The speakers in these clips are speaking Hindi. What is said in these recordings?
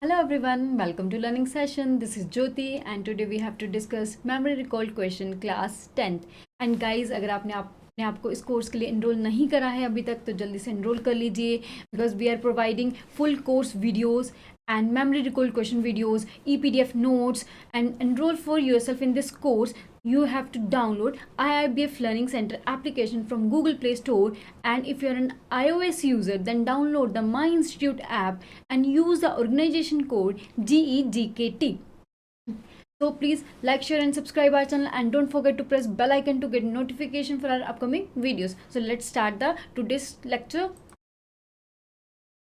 Hello everyone, welcome to learning session. This is Jyoti and today we have to discuss memory recall question class 10th. And guys, अगर आपने अपने आप को इस कोर्स के लिए एनरोल नहीं करा है अभी तक तो जल्दी से एनरोल कर लीजिए because we are providing full course videos and memory recall question videos, e-PDF notes, and enroll for yourself in this course. You have to download IIBF Learning Center application from Google Play Store, and if you're an iOS user then download the My Institute app and use the organization code GEGKT. So please like, share and subscribe our channel and don't forget to press bell icon to get notification for our upcoming videos. So let's start the today's lecture.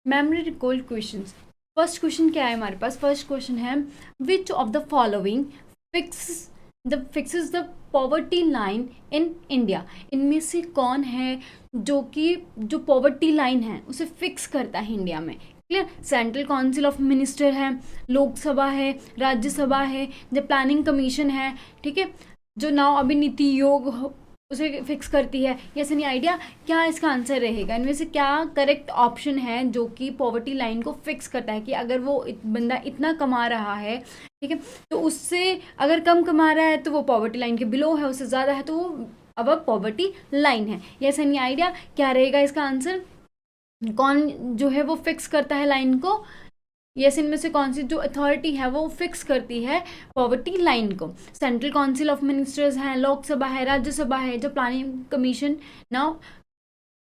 Memory recall questions. First question क्या है हमारे पास? फर्स्ट क्वेश्चन है which of the following fixes the poverty line in India. इनमें से कौन है जो पॉवर्टी लाइन है उसे फिक्स करता है इंडिया में? Clear. Central council of minister है, लोकसभा है, राज्यसभा है, जब प्लानिंग कमीशन है, ठीक है, जो नाउ अभी नीति योग उसे फिक्स करती है. ये नहीं आइडिया क्या इसका आंसर रहेगा? इनमें से क्या करेक्ट ऑप्शन है जो कि पॉवर्टी लाइन को फिक्स करता है कि अगर वो बंदा इतना कमा रहा है, ठीक है, तो उससे अगर कम कमा रहा है तो वो पॉवर्टी लाइन के बिलो है, उससे ज़्यादा है तो वो अब पॉवर्टी लाइन है. ये नहीं आइडिया क्या रहेगा इसका आंसर? कौन जो है वो फिक्स करता है लाइन को? यस, इनमें से कौन सी जो अथॉरिटी है वो फिक्स करती है पॉवर्टी लाइन को? सेंट्रल काउंसिल ऑफ मिनिस्टर्स हैं, लोकसभा है, राज्यसभा है, जो प्लानिंग कमीशन नाउ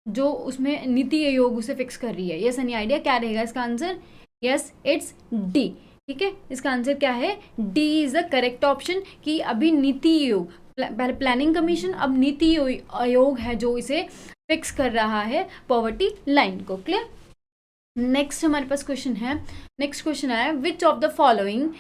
जो उसमें नीति आयोग उसे फिक्स कर रही है. यस एनी आइडिया क्या रहेगा इसका आंसर? Yes, it's D. ठीक है, इसका आंसर क्या है? D is the correct option. कि अभी नीति आयोग, पहले प्लानिंग कमीशन, अब नीति आयोग है जो इसे फिक्स कर रहा है पॉवर्टी लाइन को. क्लियर. नेक्स्ट हमारे पास क्वेश्चन है. नेक्स्ट क्वेश्चन है which of the following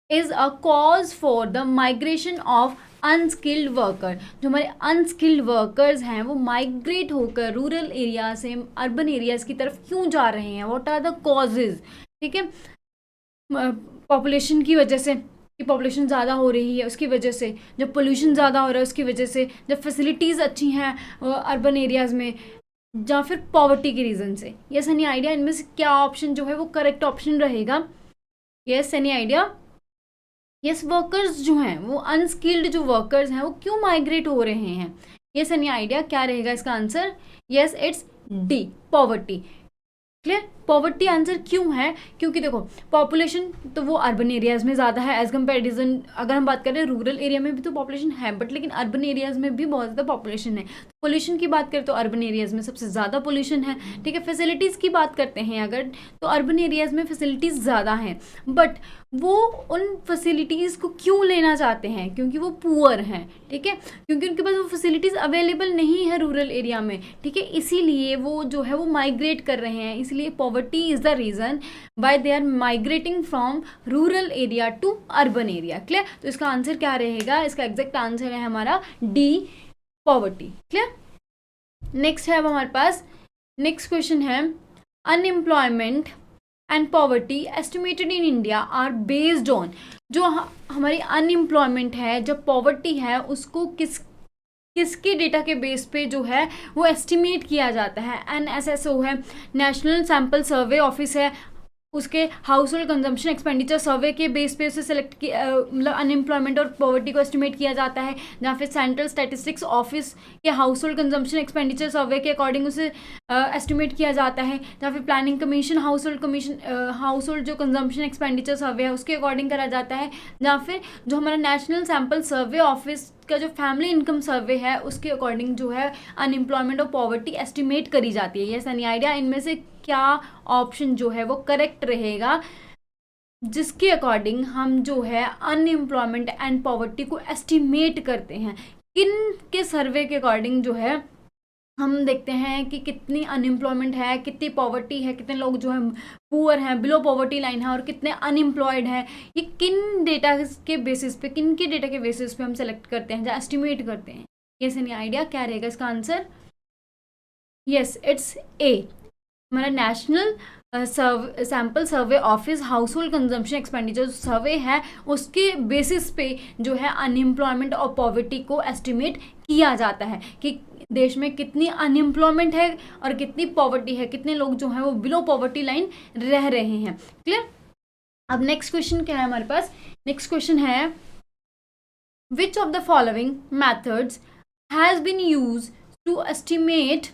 is a cause for the migration of unskilled worker. जो हमारे अनस्किल्ड वर्कर्स हैं वो माइग्रेट होकर रूरल एरिया से अर्बन एरियाज की तरफ क्यों जा रहे हैं? What are the causes? ठीक है, पॉपुलेशन की वजह से, कि पॉपुलेशन ज़्यादा हो रही है उसकी वजह से, जब पोल्यूशन ज़्यादा हो रहा है उसकी वजह से, जब फैसिलिटीज़ अच्छी हैं अर्बन एरियाज़ में, या फिर पॉवर्टी के रीज़न से. यस एनी आइडिया इनमें से क्या ऑप्शन जो है वो करेक्ट ऑप्शन रहेगा? Yes any idea? Yes, workers जो हैं वो अनस्किल्ड जो वर्कर्स हैं वो क्यों माइग्रेट हो रहे हैं? यस एनी आइडिया क्या रहेगा इसका answer? Yes, it's D, poverty. Clear. Poverty answer क्यों है? क्योंकि देखो पॉपुलेशन तो वो अर्बन एरियाज़ में ज़्यादा है एज कंपेरिजन. अगर हम बात करें रूरल एरिया में भी तो पॉपुलेशन है, बट लेकिन अर्बन एरियाज़ में भी बहुत ज़्यादा पॉपुलेशन है. पोल्यूशन की बात करें तो अर्बन एरियाज़ में सबसे ज़्यादा पोल्यूशन है. ठीक है, फैसिलिटीज़ की बात करते हैं अगर तो अर्बन एरियाज़ में फैसिलिटीज़ ज़्यादा हैं, बट वो उन फैसिलिटीज़ को क्यों लेना चाहते हैं? क्योंकि वो पुअर हैं. ठीक है, क्योंकि उनके पास वो फैसिलिटीज़ अवेलेबल नहीं है रूरल एरिया में. ठीक है, इसीलिए वो जो है वो माइग्रेट कर रहे हैं. इसलिए poverty is the reason why they are migrating from rural area to urban area. Clear. तो इसका आंसर क्या रहेगा? इसका एग्जैक्ट आंसर है हमारा डी, पॉवर्टी. क्लियर. नेक्स्ट है अब हमारे पास नेक्स्ट क्वेश्चन है unemployment and poverty estimated in India are based on. जो हमारी अनएम्प्लॉयमेंट है, जब पॉवर्टी है, उसको किसके डेटा के बेस पे जो है वो एस्टिमेट किया जाता है? NSSO है, नेशनल सैम्पल सर्वे ऑफिस है, उसके हाउस होल्ड कंजम्पशन एक्सपेंडिचर सर्वे के बेस पे उसे सेलेक्ट किया, मतलब अनएम्प्लॉयमेंट और पॉवर्टी को एस्टिमेट किया जाता है, जहाँ फिर सेंट्रल स्टैटिस्टिक्स ऑफिस के हाउस होल्ड कंजम्पशन एक्सपेंडिचर सर्वे के अकॉर्डिंग उसे एस्टिमेट किया जाता है, जहाँ फिर प्लानिंग कमीशन हाउस होल्ड जो कंजम्पशन एक्सपेंडिचर सर्वे है उसके अकॉर्डिंग करा जाता है, जहाँ फिर जो हमारा नेशनल सैम्पल सर्वे ऑफिस का जो फैमिली इनकम सर्वे है उसके अकॉर्डिंग जो है अनएम्प्लॉयमेंट और पॉवर्टी एस्टिमेट करी जाती है. यस एनी आइडिया इनमें से क्या ऑप्शन जो है वो करेक्ट रहेगा जिसके अकॉर्डिंग हम जो है अनएम्प्लॉयमेंट एंड पॉवर्टी को एस्टिमेट करते हैं? किन के सर्वे के अकॉर्डिंग जो है हम देखते हैं कि कितनी अनएम्प्लॉयमेंट है, कितनी पॉवर्टी है, कितने लोग जो है पुअर हैं, बिलो पॉवर्टी लाइन है, और कितने अनएम्प्लॉयड हैं? ये किन डेटा के बेसिस पे, किन के डेटा के बेसिस पे हम सेलेक्ट करते हैं, जहाँ एस्टिमेट करते हैं? यस एनी आइडिया क्या रहेगा इसका आंसर? यस, इट्स ए, हमारा national sample survey office household consumption expenditure survey है, उसके बेसिस पे जो है अनएम्प्लॉयमेंट और पॉवर्टी को एस्टिमेट किया जाता है कि देश में कितनी अनएम्प्लॉयमेंट है और कितनी पॉवर्टी है, कितने लोग जो हैं वो बिलो पॉवर्टी लाइन रह रहे हैं. क्लियर. अब नेक्स्ट क्वेश्चन क्या है हमारे पास, नेक्स्ट क्वेश्चन है which of the following methods has been use to estimate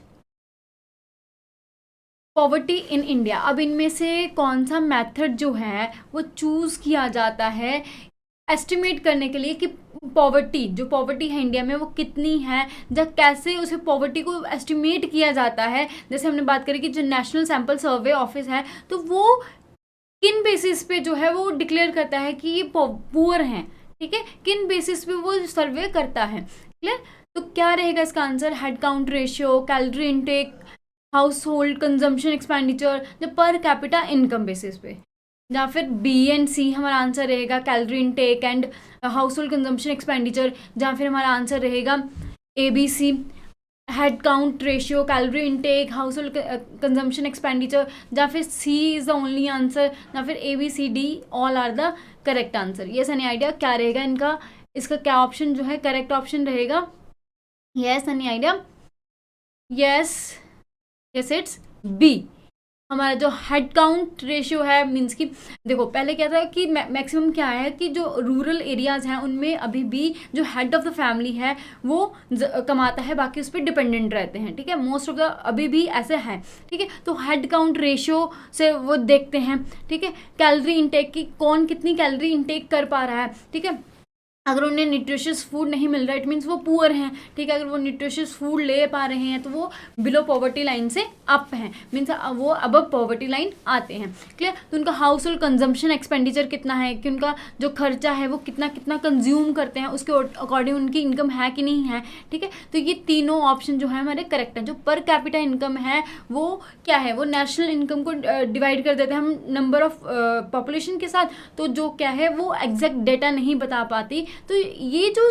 poverty in India. अब इनमें से कौन सा मेथड जो है वो चूज किया जाता है एस्टिमेट करने के लिए कि पॉवर्टी, जो पॉवर्टी है इंडिया में वो कितनी है, जब कैसे उसे पॉवर्टी को एस्टिमेट किया जाता है। जैसे हमने बात करी कि जो नेशनल सैंपल सर्वे ऑफिस है तो वो किन बेसिस पे जो है वो डिक्लेयर करता है कि ये पुअर हैं, ठीक है, किन बेसिस पे वो सर्वे करता है, क्लियर। तो क्या रहेगा इसका answer, head count ratio, calorie intake, household consumption expenditure, जो पर कैपिटा इनकम बेसिस पे, या फिर बी एंड सी हमारा आंसर रहेगा calorie intake and household consumption expenditure, जहाँ फिर हमारा आंसर रहेगा A B C, head count ratio, calorie intake, household consumption expenditure, या फिर C is the only answer, या फिर A B C D all are the correct answer. ये सनी आइडिया क्या रहेगा इनका, इसका क्या ऑप्शन जो है करेक्ट ऑप्शन रहेगा, yes any idea, yes yes it's B. हमारा जो हेड काउंट रेशियो है मीन्स कि देखो पहले क्या था कि मैक्सिमम क्या है कि जो रूरल एरियाज़ हैं उनमें अभी भी जो हेड ऑफ द फैमिली है वो कमाता है, बाकी उस पर डिपेंडेंट रहते हैं, ठीक है, मोस्ट ऑफ द अभी भी ऐसे है, ठीक है। तो हेड काउंट रेशियो से वो देखते हैं, ठीक है, कैलोरी इंटेक की कौन कितनी कैलोरी इंटेक कर पा रहा है, ठीक है। अगर उन्हें न्यूट्रिशियस फूड नहीं मिल रहा है इट मीन्स वो पुअर हैं, ठीक है। अगर वो न्यूट्रिशियस फूड ले पा रहे हैं तो वो बिलो पॉवर्टी लाइन से अप हैं, मीन्स वो अबव पॉवर्टी लाइन आते हैं, क्लियर। तो उनका हाउस होल्ड कंजम्पशन एक्सपेंडिचर कितना है, कि उनका जो खर्चा है वो कितना कितना कंज्यूम करते हैं, उसके अकॉर्डिंग उनकी इनकम है कि नहीं है, ठीक है। तो ये तीनों ऑप्शन जो है हमारे करेक्ट हैं। जो पर कैपिटा इनकम है वो क्या है, वो नेशनल इनकम को डिवाइड कर देते हैं हम नंबर ऑफ पॉपुलेशन के साथ, तो जो क्या है वो एग्जैक्ट डेटा नहीं बता पाती। तो ये जो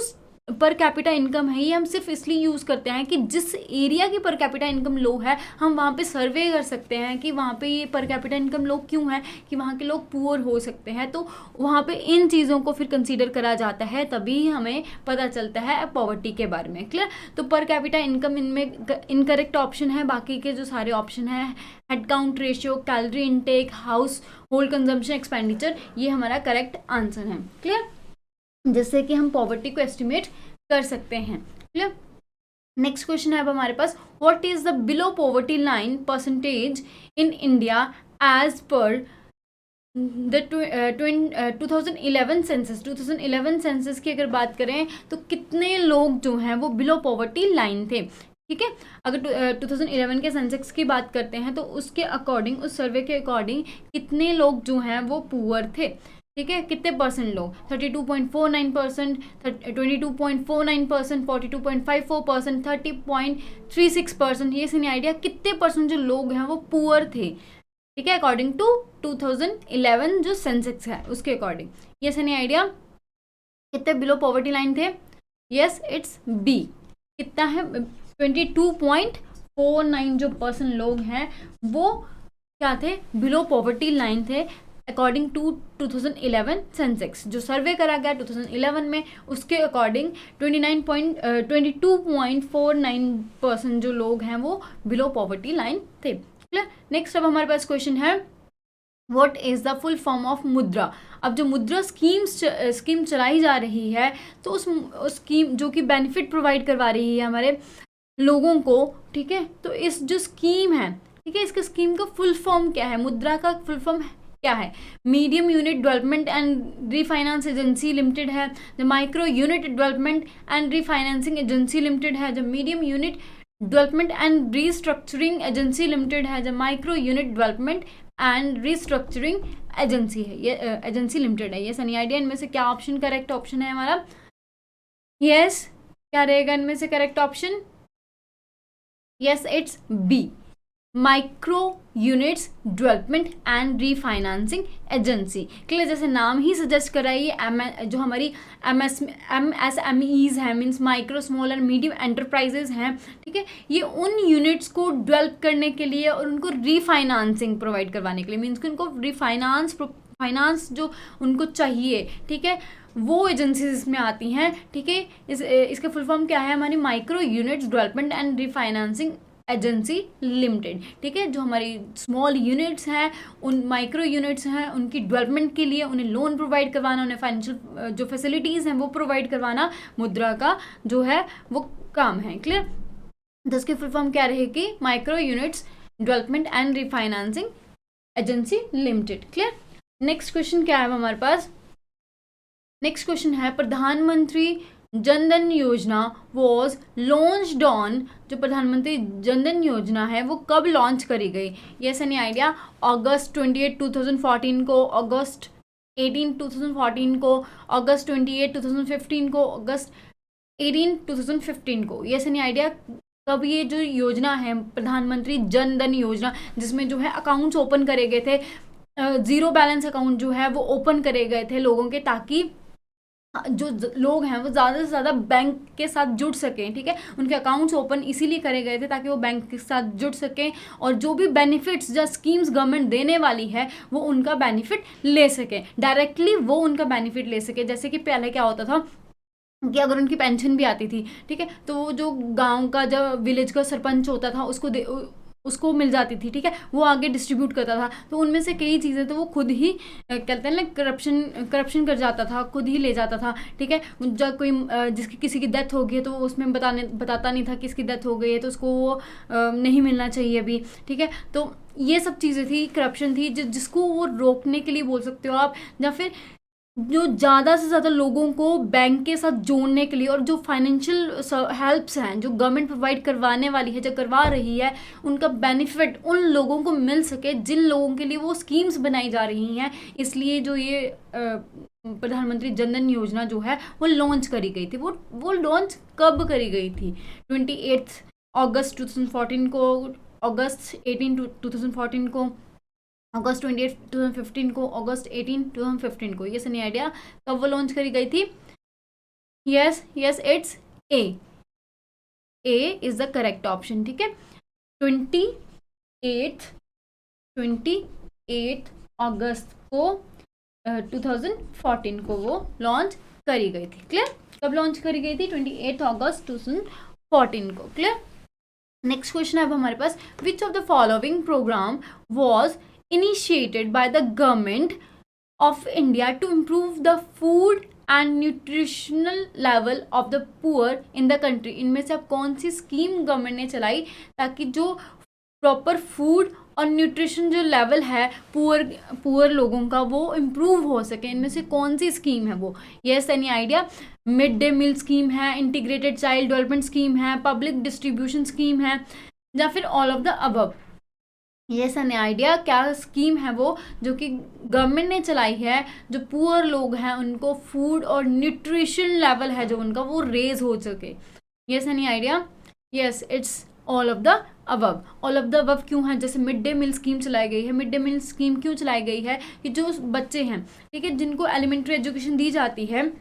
पर कैपिटा इनकम है ये हम सिर्फ इसलिए यूज़ करते हैं कि जिस एरिया की पर कैपिटा इनकम लो है हम वहाँ पे सर्वे कर सकते हैं कि वहाँ पे ये पर कैपिटा इनकम लो क्यों है, कि वहाँ के लोग पुअर हो सकते हैं, तो वहाँ पे इन चीज़ों को फिर कंसीडर करा जाता है, तभी हमें पता चलता है पॉवर्टी के बारे में, क्लियर। तो पर कैपिटा इनकम इनमें इनकरेक्ट ऑप्शन है, बाकी के जो सारे ऑप्शन है head count ratio, calorie intake, household consumption expenditure, ये हमारा करेक्ट आंसर है, क्लियर, जिससे कि हम पॉवर्टी को एस्टिमेट कर सकते हैं, क्लियर। नेक्स्ट क्वेश्चन है अब हमारे पास, what is the below poverty line percentage in India as per the 2011 census. 2011 census की अगर बात करें तो कितने लोग जो हैं वो बिलो पॉवर्टी लाइन थे, ठीक है। अगर 2011 के सेंसेक्स की बात करते हैं तो उसके अकॉर्डिंग, उस सर्वे के अकॉर्डिंग कितने लोग जो हैं वो पुअर थे, ठीक है, कितने परसेंट लोग, 32.49%, 22.49%, 42.54%, 30.36%, ये सही आइडिया कितने परसेंट जो लोग हैं वो पुअर थे, ठीक है, अकॉर्डिंग टू 2011 जो सेंसेक्स है उसके अकॉर्डिंग। ये सही आइडिया कितने बिलो पॉवर्टी लाइन थे, यस इट्स बी। कितना है 22.49 जो परसेंट लोग हैं वो क्या थे, बिलो पॉवर्टी लाइन थे अकॉर्डिंग टू 2011 सेंसेक्स। जो सर्वे करा गया 2011 में उसके अकॉर्डिंग 22.49% जो लोग हैं वो बिलो पॉवर्टी लाइन थे, क्लियर। नेक्स्ट अब हमारे पास क्वेश्चन है what is the full form of मुद्रा। अब जो मुद्रा स्कीम चलाई जा रही है तो उस स्कीम जो कि बेनिफिट प्रोवाइड करवा रही है हमारे लोगों को, ठीक है, तो इस जो स्कीम है, ठीक है, इसका स्कीम का फुल फॉर्म क्या है, मुद्रा का फुल फॉर्म क्या है, medium unit development and refinance agency limited है, जो micro unit development and refinancing agency limited है, जो medium unit development and restructuring agency limited है, जो micro unit development and restructuring agency है, ये एजेंसी लिमिटेड है। ये सनी आइडिया इनमें से क्या ऑप्शन करेक्ट ऑप्शन है हमारा, यस क्या रहेगा इनमें से correct option, yes it's B, micro units development and refinancing agency, clear. जैसे नाम ही सजेस्ट कर रहा है ये जो हमारी MSMEs हैं, means micro small and medium enterprises हैं, ठीक है, ये उन यूनिट्स को डेवलप करने के लिए और उनको रीफाइनेंसिंग प्रोवाइड करवाने के लिए, मीन्स कि उनको फाइनेंस जो उनको चाहिए, ठीक है, वो एजेंसीज इसमें आती हैं, ठीक है। इसका फुल फॉर्म क्या है हमारी, micro units development and refinancing agency limited, ठीक है। जो हमारी स्मॉल यूनिट्स हैं, उन माइक्रो यूनिट्स हैं, उनकी डेवलपमेंट के लिए उन्हें लोन प्रोवाइड करवाना, उन्हें फाइनेंशियल जो फैसिलिटीज़ हैं वो प्रोवाइड करवाना मुद्रा का जो है वो काम है। क्लियर। तो इसकी फुल फॉर्म क्या रहेगी? Micro units development and refinancing agency limited. Clear. Next question क्या है हमारे पास? नेक्स्ट क्वेश्चन है प्रधानमंत्री जनधन योजना वॉज लॉन्च्ड ऑन, जो प्रधानमंत्री जनधन योजना है वो कब लॉन्च करी गई? Yes any idea? अगस्त 28, 2014 को, अगस्त 18, 2014 को, अगस्त 28, 2015 को, अगस्त 18, 2015 को। यस एनी आइडिया कब ये जो योजना है प्रधानमंत्री जनधन योजना, जिसमें जो है अकाउंट्स ओपन करे गए थे, ज़ीरो बैलेंस अकाउंट जो है वो ओपन करे गए थे लोगों के, ताकि जो लोग हैं वो ज़्यादा से ज़्यादा बैंक के साथ जुड़ सकें, ठीक है। उनके अकाउंट्स ओपन इसीलिए करे गए थे ताकि वो बैंक के साथ जुड़ सकें और जो भी बेनिफिट्स या स्कीम्स गवर्नमेंट देने वाली है वो उनका बेनिफिट ले सकें, डायरेक्टली वो उनका बेनिफिट ले सके। जैसे कि पहले क्या होता था कि अगर उनकी पेंशन भी आती थी, ठीक है, तो वो जो गांव का जो विलेज का सरपंच होता था उसको मिल जाती थी, ठीक है, वो आगे डिस्ट्रीब्यूट करता था। तो उनमें से कई चीज़ें तो वो खुद ही कहते हैं ना करप्शन कर जाता था, खुद ही ले जाता था, ठीक है। जब कोई जिसकी किसी की डेथ हो गई है तो उसमें बताता नहीं था किसकी डेथ हो गई है, तो उसको वो नहीं मिलना चाहिए अभी, ठीक है। तो ये सब चीज़ें थी, करप्शन थी, जिसको वो रोकने के लिए बोल सकते हो आप, या फिर जो ज़्यादा से ज़्यादा लोगों को बैंक के साथ जोड़ने के लिए, और जो फाइनेंशियल हेल्प्स हैं जो गवर्नमेंट प्रोवाइड करवाने वाली है, जो करवा रही है, उनका बेनिफिट उन लोगों को मिल सके जिन लोगों के लिए वो स्कीम्स बनाई जा रही हैं। इसलिए जो ये प्रधानमंत्री जनधन योजना जो है वो लॉन्च करी गई थी। वो लॉन्च कब करी गई थी? 28 अगस्त 2014 को, अगस्त 18, 2014 को, अगस्त 28, 2015 को, अगस्त 18, 2015 को। ये सनी आइडिया कब वो लॉन्च करी गई थी? Yes it's A is the correct option, ठीक है। 28 अगस्त को 2014 को वो लॉन्च करी गई थी। क्लियर। कब लॉन्च करी गई थी? 28 अगस्त 2014 को। क्लियर। नेक्स्ट क्वेश्चन है अब हमारे पास, which of the following programme was initiated by the government of India to improve the food and nutritional level of the poor in the country? इनमें से अब कौन सी स्कीम गवर्नमेंट ने चलाई ताकि जो प्रॉपर फूड और न्यूट्रिशन जो लेवल है पुअर लोगों का वो इम्प्रूव हो सके? इनमें से कौन सी स्कीम है वो? Yes any idea? Mid day meal scheme है, इंटीग्रेटेड चाइल्ड डेवलपमेंट स्कीम है, पब्लिक डिस्ट्रीब्यूशन स्कीम है, या फिर all of the above? Yes any idea? क्या स्कीम है वो जो कि गवर्नमेंट ने चलाई है, जो पुअर लोग हैं उनको फूड और न्यूट्रिशन लेवल है जो उनका वो रेज हो सके? Yes any idea? Yes it's all of the above. All of the above क्यों है? जैसे मिड डे मील स्कीम चलाई गई है। मिड डे मील स्कीम क्यों चलाई गई है? कि जो बच्चे हैं, ठीक है, जिनको एलिमेंट्री एजुकेशन दी जाती है,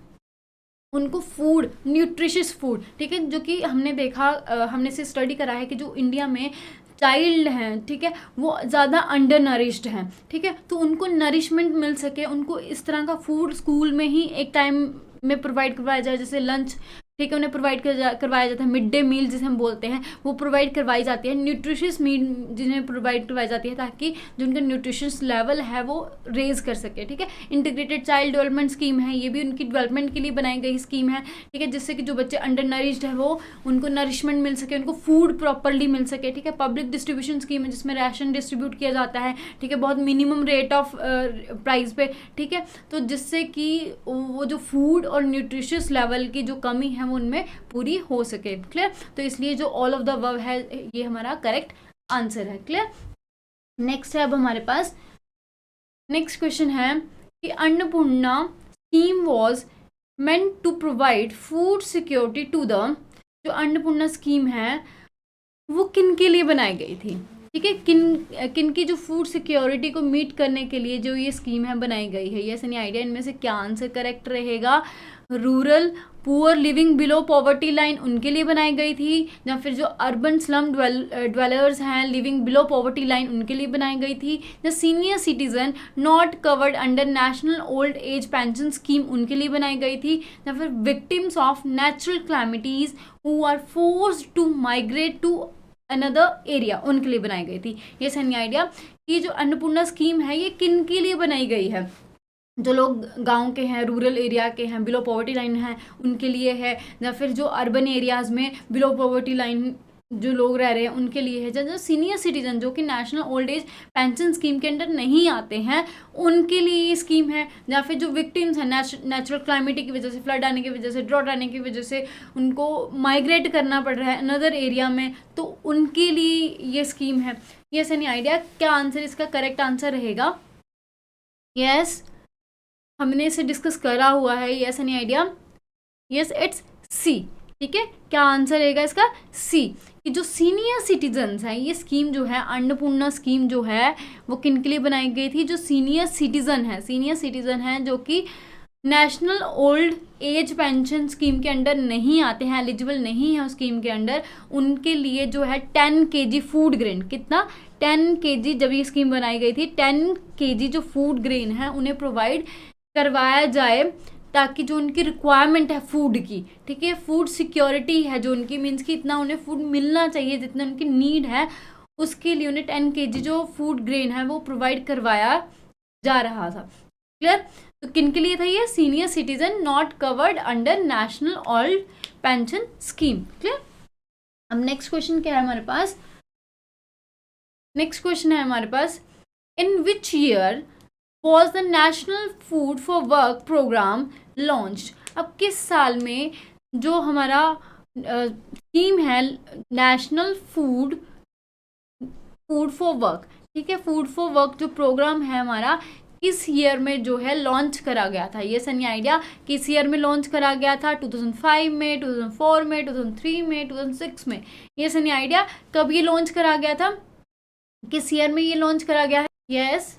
उनको फूड, न्यूट्रिशियस फूड, ठीक है, जो कि हमने देखा, हमने से स्टडी करा है कि जो इंडिया में चाइल्ड हैं, ठीक है, वो ज़्यादा अंडर नरिश्ड हैं, ठीक है, तो उनको नरिशमेंट मिल सके, उनको इस तरह का फूड स्कूल में ही एक टाइम में प्रोवाइड करवाया जाए, जैसे लंच, ठीक है, उन्हें प्रोवाइड करवाया जाता है। मिड डे मील जिसे हम बोलते हैं वो प्रोवाइड करवाई जाती है। न्यूट्रिशियस मील जिन्हें प्रोवाइड करवाई जाती है ताकि जो उनका न्यूट्रिशियस लेवल है वो रेज कर सके, ठीक है। इंटीग्रेटेड चाइल्ड डेवलपमेंट स्कीम है, ये भी उनकी डेवलपमेंट के लिए बनाई गई स्कीम है, ठीक है, जिससे कि जो बच्चे अंडर नरिश्ड है वो उनको नरिशमेंट मिल सके, उनको फूड प्रॉपरली मिल सके, ठीक है। पब्लिक डिस्ट्रीब्यूशन स्कीम है जिसमें राशन डिस्ट्रीब्यूट किया जाता है, ठीक है, बहुत मिनिमम रेट ऑफ प्राइस पे, ठीक है, तो जिससे कि वो जो फूड और न्यूट्रिशियस लेवल की जो कमी है वो उनमें पूरी हो सके। क्लियर। तो इसलिए जो ऑल ऑफ द अबव है ये हमारा करेक्ट आंसर है। क्लियर। नेक्स्ट है अब हमारे पास, नेक्स्ट क्वेश्चन है कि Annapurna scheme was meant to provide food security to the, जो अन्नपूर्णा स्कीम है वो किन के लिए बनाई गई थी? ठीक है, किन की जो फूड सिक्योरिटी को मीट करने के लिए जो ये स्कीम है बनाई गई है? Yes any idea? इनमें से क्या आंसर करेक्ट रहेगा? Rural poor living below poverty line उनके लिए बनाई गई थी, या फिर जो अर्बन स्लम ड्वेलर्स हैं लिविंग बिलो पॉवर्टी लाइन उनके लिए बनाई गई थी, या senior citizen not covered under national old age pension scheme उनके लिए बनाई गई थी, या फिर victims of natural calamities who are forced to migrate to another area, उनके लिए बनाई गई थी। ये सही आइडिया कि जो अन्नपूर्णा स्कीम है ये किन के लिए बनाई गई है, जो लोग गांव के हैं, रूरल एरिया के हैं, बिलो पॉवर्टी लाइन है, उनके लिए है, या फिर जो अर्बन एरियाज में बिलो पॉवर्टी लाइन जो लोग रह रहे हैं उनके लिए है, जो सीनियर सिटीजन जो कि national old age pension scheme के अंडर नहीं आते हैं उनके लिए ये स्कीम है, या फिर जो विक्टिम्स हैं नेचुरल क्लाइमेटी की वजह से, फ्लड आने की वजह से, ड्रॉट आने की वजह से उनको माइग्रेट करना पड़ रहा है अनदर एरिया में, तो उनके लिए ये स्कीम है। ये सही आइडिया। क्या आंसर इसका करेक्ट आंसर रहेगा? यस, हमने इसे डिस्कस करा हुआ है। Yes any idea? Yes, it's C. ठीक है, क्या आंसर रहेगा इसका? सी। कि जो सीनियर सिटीजन्स हैं, ये स्कीम जो है अन्नपूर्णा स्कीम जो है वो किन के लिए बनाई गई थी? जो सीनियर सिटीजन हैं जो कि national old age pension scheme के अंडर नहीं आते हैं, एलिजिबल नहीं है उस स्कीम के अंडर, उनके लिए जो है 10 kg फूड ग्रेन, कितना? 10 kg, जब ये स्कीम बनाई गई थी 10 kg जो फूड ग्रेन है उन्हें प्रोवाइड करवाया जाए, ताकि जो उनकी रिक्वायरमेंट है फूड की, ठीक है, फूड सिक्योरिटी है जो उनकी, मीन्स कि इतना उन्हें फूड मिलना चाहिए जितना उनकी नीड है, उसके लिए उन्हें 10 kg जो फूड ग्रेन है वो प्रोवाइड करवाया जा रहा था। क्लियर? तो किन के लिए था ये? Senior citizen not covered under national old pension scheme. Clear? अब नेक्स्ट क्वेश्चन क्या है हमारे पास? नेक्स्ट क्वेश्चन है हमारे पास, in which year was the national food for work programme launched? अब किस साल में जो हमारा स्कीम है नेशनल फूड फॉर वर्क, ठीक है, फूड फॉर वर्क जो प्रोग्राम है हमारा, किस ईयर में जो है लॉन्च करा गया था? ये सनी आइडिया, किस ईयर में लॉन्च करा गया था? 2005 में, 2004 में, 2003 में, 2006 में? ये सनी आइडिया, कब ये लॉन्च करा गया था? किस ईयर में ये लॉन्च करा गया है? Yes,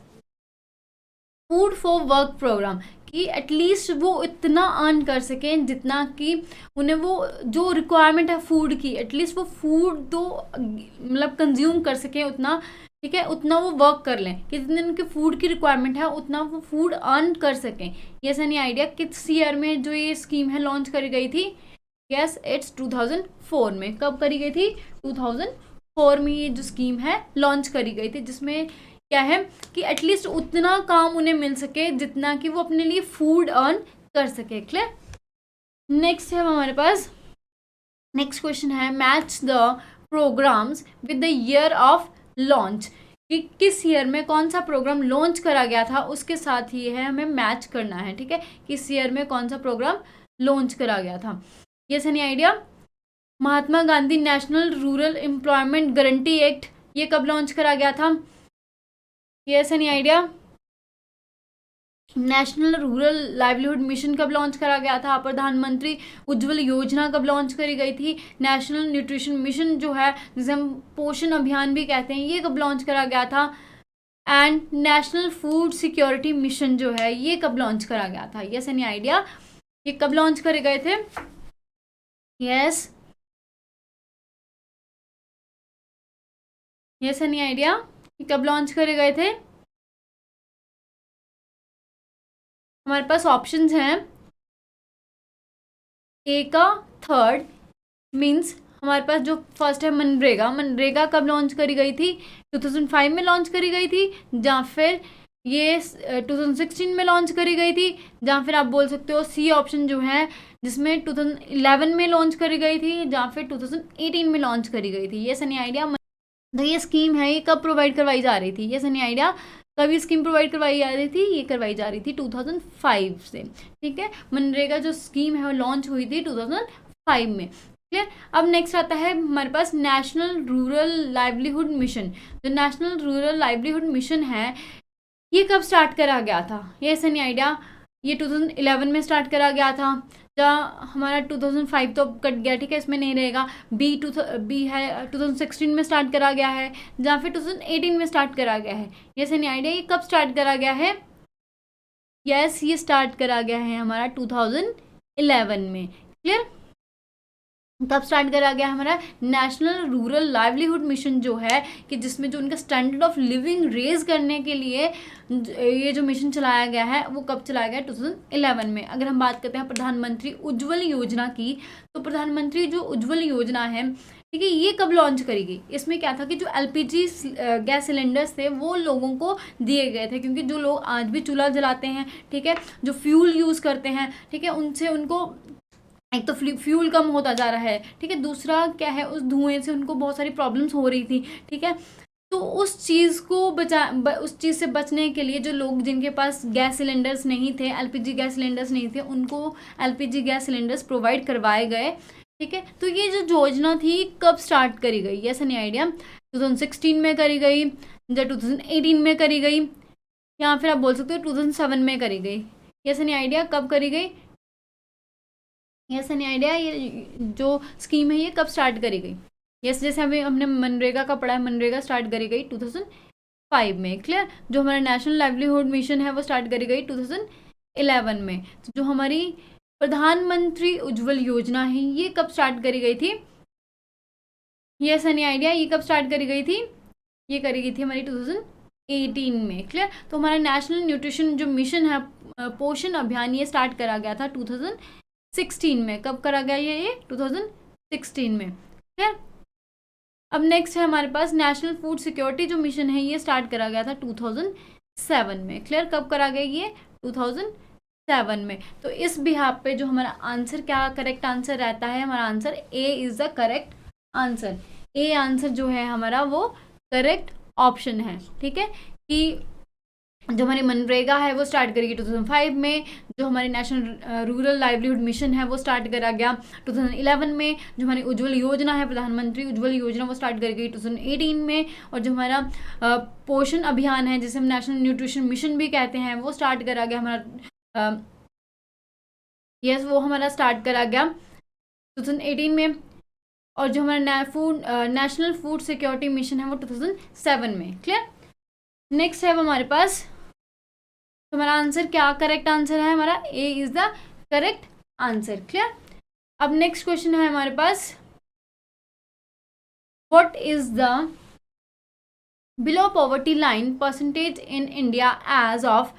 food for work programme, कि एटलीस्ट वो इतना अर्न कर सकें जितना कि उन्हें वो जो रिक्वायरमेंट है फूड की, एटलीस्ट वो फूड तो मतलब कंज्यूम कर सकें उतना, ठीक है, उतना वो वर्क कर लें कि जितने उनके फूड की रिक्वायरमेंट है उतना वो फूड अर्न कर सकें। ये सनी आइडिया, किस ईयर में जो ये स्कीम है लॉन्च करी गई थी? यस, इट्स 2004 में। कब करी गई थी? 2004 में ये जो स्कीम है लॉन्च करी गई थी, जिसमें क्या है कि एटलीस्ट उतना काम उन्हें मिल सके जितना कि वो अपने लिए फूड अर्न कर सके। क्लियर? नेक्स्ट है हमारे पास, नेक्स्ट क्वेश्चन है, match the programmes with the year of launch, कि किस ईयर में कौन सा प्रोग्राम लॉन्च करा गया था उसके साथ ही है हमें मैच करना है। ठीक है, किस ईयर में कौन सा प्रोग्राम लॉन्च करा गया था? ये Sunny idea, Mahatma Gandhi national rural employment guarantee act, ये कब लॉन्च करा गया था? Yes, any idea? National rural livelihood mission कब लॉन्च करा गया था? प्रधानमंत्री उज्ज्वल योजना कब लॉन्च करी गई थी? नेशनल न्यूट्रिशन मिशन जो है जिसे हम पोषण अभियान भी कहते हैं, ये कब लॉन्च करा गया था? And national food security mission जो है ये कब लॉन्च करा गया था? यस, एनी आइडिया, ये कब लॉन्च करे गए थे? यस, यस, एनी आइडिया, कब लॉन्च करे गए थे? हमारे पास ऑप्शंस हैं, ए का थर्ड, मींस हमारे पास जो फर्स्ट है मनरेगा, मनरेगा कब लॉन्च करी गई थी? 2005 में लॉन्च करी गई थी, या फिर ये 2016 में लॉन्च करी गई थी, या फिर आप बोल सकते हो सी ऑप्शन जो है जिसमें 2011 में लॉन्च करी गई थी, या फिर 2018 में लॉन्च करी गई थी। ये सनी आइडिया, तो ये स्कीम है ये कब प्रोवाइड करवाई जा रही थी? ये सनी आइडिया, कब ये स्कीम प्रोवाइड करवाई जा रही थी? ये करवाई जा रही थी 2005 से। ठीक है, मनरेगा जो स्कीम है वो लॉन्च हुई थी 2005 में। क्लियर? अब नेक्स्ट आता है हमारे पास नेशनल रूरल लाइवलीहुड मिशन। जो नेशनल रूरल लाइवलीहुड मिशन है ये कब स्टार्ट करा गया था? ये सनी आइडिया, ये 2011 में स्टार्ट करा गया था, जहाँ हमारा 2005 तो कट गया, ठीक है, इसमें नहीं रहेगा। बी है 2016 में स्टार्ट करा गया है, जहाँ फिर 2018 में स्टार्ट करा गया है। ये सही आइडिया, ये कब स्टार्ट करा गया है? यस, ये स्टार्ट करा गया है हमारा 2011 में। क्लियर? तब स्टार्ट करा गया हमारा नेशनल रूरल लाइवलीहुड मिशन जो है, कि जिसमें जो उनका स्टैंडर्ड ऑफ लिविंग रेज करने के लिए ये जो मिशन चलाया गया है वो कब चलाया गया? 2011 में। अगर हम बात करते हैं प्रधानमंत्री उज्ज्वल योजना की, तो प्रधानमंत्री जो उज्ज्वल योजना है, ठीक है। ये कब लॉन्च करी गई? इसमें क्या था कि जो एलपीजी गैस सिलेंडर्स थे वो लोगों को दिए गए थे, क्योंकि जो लोग आज भी चूल्हा जलाते हैं, ठीक है, जो फ्यूल यूज़ करते हैं, ठीक है, उनसे उनको एक तो फ्यूल कम होता जा रहा है, ठीक है, दूसरा क्या है, उस धुएं से उनको बहुत सारी प्रॉब्लम्स हो रही थी, ठीक है। तो उस चीज़ को उस चीज़ से बचने के लिए जो लोग जिनके पास गैस सिलेंडर्स नहीं थे, एलपीजी गैस सिलेंडर्स नहीं थे, उनको एलपीजी गैस सिलेंडर्स प्रोवाइड करवाए गए, ठीक है। तो ये जो योजना थी कब स्टार्ट करी गई? Yes any idea? 2016 में करी गई, या 2018 में करी गई, या फिर आप बोल सकते हो 2007 में करी गई? यस एनी आइडिया कब करी गई? यस एनी आइडिया ये जो स्कीम है ये कब स्टार्ट करी गई? यस, जैसे अभी हमने मनरेगा का पढ़ा है, मनरेगा स्टार्ट करी गई 2005 में, क्लियर। जो हमारा नेशनल लाइवलीहुड मिशन है वो स्टार्ट करी गई 2011 में। तो जो हमारी प्रधानमंत्री उज्ज्वल योजना है ये कब स्टार्ट करी गई थी? यस एनी आइडिया ये कब स्टार्ट करी गई थी? ये करी गई थी हमारी 2018 में, क्लियर। तो हमारा नेशनल न्यूट्रिशन जो मिशन है, पोषण अभियान, ये स्टार्ट करा गया था 2016 में। कब करा गया ये 2016 में, क्लियर। अब नेक्स्ट है हमारे पास नेशनल फूड सिक्योरिटी जो मिशन है ये स्टार्ट करा गया था 2007 में, क्लियर। कब करा गया ये? 2007 में। तो इस बिहाफ पे जो हमारा आंसर, क्या करेक्ट आंसर रहता है? हमारा answer A is the correct answer. A answer जो है हमारा वो करेक्ट ऑप्शन है, ठीक है। कि जो हमारी मनरेगा है वो स्टार्ट करेगी 2005 में, जो हमारी नेशनल रूरल लाइवलीहुड मिशन है वो स्टार्ट करा गया 2011 में, जो हमारी उज्ज्वल योजना है, प्रधानमंत्री उज्ज्वल योजना, वो स्टार्ट करी गई 2018 में, और जो हमारा पोषण अभियान है जिसे हम नेशनल न्यूट्रिशन मिशन भी कहते हैं वो स्टार्ट करा गया हमारा, यस वो हमारा स्टार्ट करा गया 2018 में, और जो हमारा नेशनल फूड सिक्योरिटी मिशन है वो 2007 में, क्लियर। नेक्स्ट है हमारे पास, तो हमारा आंसर क्या करेक्ट आंसर है? हमारा A is the correct answer, clear. अब नेक्स्ट क्वेश्चन है हमारे पास, what is the below poverty line percentage in India as of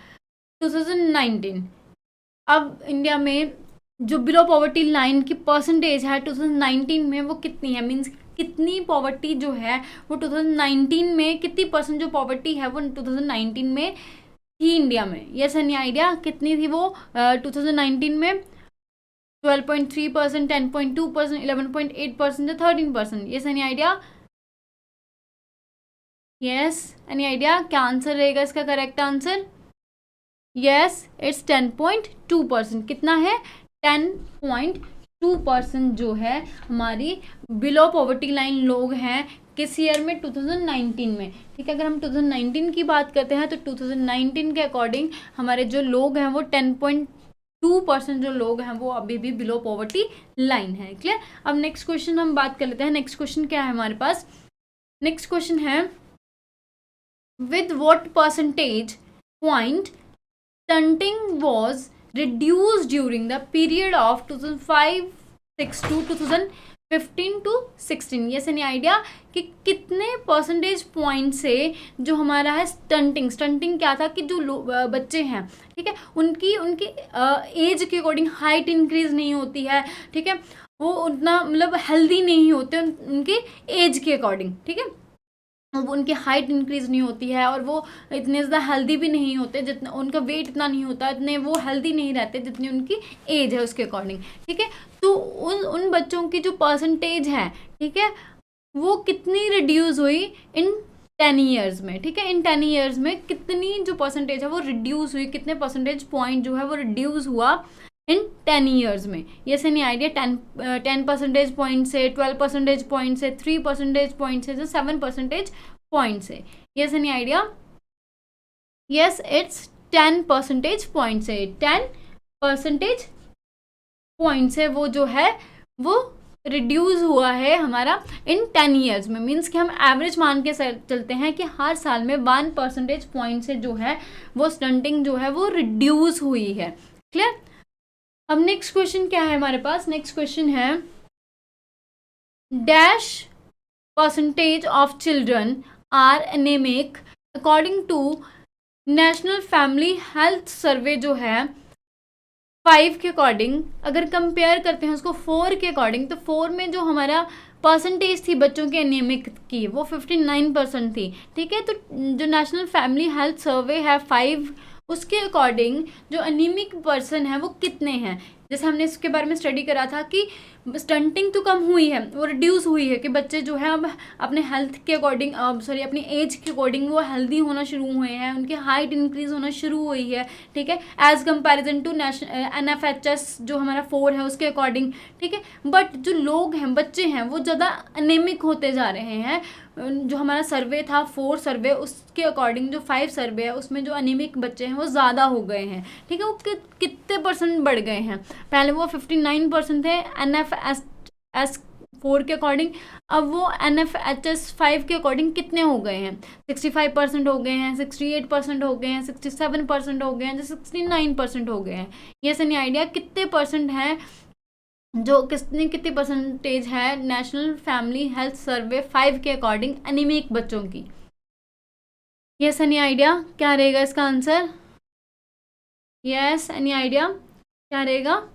2019? अब इंडिया में जो बिलो पॉवर्टी लाइन की परसेंटेज है 2019 में वो कितनी है? मीन्स कितनी पॉवर्टी जो है वो 2019 में, कितनी परसेंट जो पॉवर्टी है वो 2019 में थी इंडिया में? यस एनी आइडिया कितनी थी वो 2019 में? 12.3%, 10.2%, 11.8% या 13%? Yes any idea? Yes any idea क्या आंसर रहेगा इसका करेक्ट आंसर? Yes it's 10.2%। कितना है? 10.2% जो है हमारी बिलो पॉवर्टी लाइन लोग हैं किस ईयर में? 2019 में, ठीक है। अगर हम 2019 की बात करते हैं तो 2019 के अकॉर्डिंग हमारे जो लोग हैं वो 10.2% जो लोग हैं वो अभी भी बिलो पॉवर्टी लाइन है, क्लियर। अब नेक्स्ट क्वेश्चन हम बात कर लेते हैं। नेक्स्ट क्वेश्चन क्या है हमारे पास? नेक्स्ट क्वेश्चन है, with what percentage point stunting was reduced during the period of 2005-6 to 2015 to 16? Yes any idea कि कितने परसेंटेज पॉइंट से जो हमारा है स्टंटिंग, स्टंटिंग क्या था कि जो बच्चे हैं, ठीक है, उनकी एज के अकॉर्डिंग हाइट इंक्रीज नहीं होती है, ठीक है, वो उतना मतलब हेल्दी नहीं होते उनके एज के अकॉर्डिंग, ठीक है, वो उनकी हाइट इंक्रीज नहीं होती है और वो इतने ज़्यादा हेल्दी भी नहीं होते, जितना उनका वेट इतना नहीं होता, इतने वो हेल्दी नहीं रहते जितनी उनकी एज है उसके अकॉर्डिंग, ठीक है। तो उन बच्चों की जो परसेंटेज है, ठीक है, वो कितनी रिड्यूस हुई इन 10 ईयर्स में, ठीक है। इन 10 ईयर्स में कितनी जो परसेंटेज है वो रिड्यूस हुई, कितने परसेंटेज पॉइंट जो है वो रिड्यूस हुआ इन 10 ईयर्स में? Yes any idea? 10 percentage point से, 12 परसेंटेज पॉइंट से, 3 परसेंटेज पॉइंट से, 7 परसेंटेज पॉइंट से? Yes any idea? Yes it's 10 percentage point से। 10 परसेंटेज पॉइंट से वो जो है वो रिड्यूस हुआ है हमारा इन 10 ईयर्स में। मीन्स कि हम एवरेज मान के चलते हैं कि हर साल में 1 परसेंटेज पॉइंट से जो है वो स्टंटिंग जो है वो रिड्यूस हुई है, क्लियर। अब नेक्स्ट क्वेश्चन क्या है हमारे पास? नेक्स्ट क्वेश्चन है, dash percentage of children are anaemic according to national family health survey जो है 5 के अकॉर्डिंग, अगर कंपेयर करते हैं उसको 4 के अकॉर्डिंग, तो 4 में जो हमारा परसेंटेज थी बच्चों के एनीमिक की वो 59% थी, ठीक है। तो जो नेशनल फैमिली हेल्थ सर्वे है 5, उसके अकॉर्डिंग जो अनीमिक पर्सन है वो कितने हैं। जैसे हमने इसके बारे में स्टडी करा था कि स्टंटिंग तो कम हुई है, वो रिड्यूस हुई है कि बच्चे जो है अब अपने हेल्थ के अकॉर्डिंग अपनी एज के अकॉर्डिंग वो हेल्दी होना शुरू हुए हैं, उनकी हाइट इंक्रीज होना शुरू हुई है, ठीक है, as comparison to national NFHS जो हमारा 4 है उसके अकॉर्डिंग, ठीक है। बट जो लोग हैं, बच्चे हैं, वो ज़्यादा अनेमिक होते जा रहे हैं। जो हमारा सर्वे था 4 सर्वे, उसके अकॉर्डिंग जो 5 सर्वे है उसमें जो अनीमिक बच्चे हैं वो ज़्यादा हो गए हैं, ठीक है। वो कितने परसेंट बढ़ गए हैं, पहले वो 59% थे NFHS 4 के अकॉर्डिंग, अब वो NFHS 5 के अकॉर्डिंग कितने हो गए हैं, 65% हो गए हैं, 68% हो गए हैं, 67% हो गए हैं, 69% हो गए हैं। ये से नहीं आइडिया कितने परसेंट हैं, जो कितनी परसेंटेज है नेशनल फैमिली हेल्थ सर्वे 5 के अकॉर्डिंग एनीमिक बच्चों की। यस, एनी आइडिया क्या रहेगा इसका आंसर? यस, एनी आइडिया क्या रहेगा?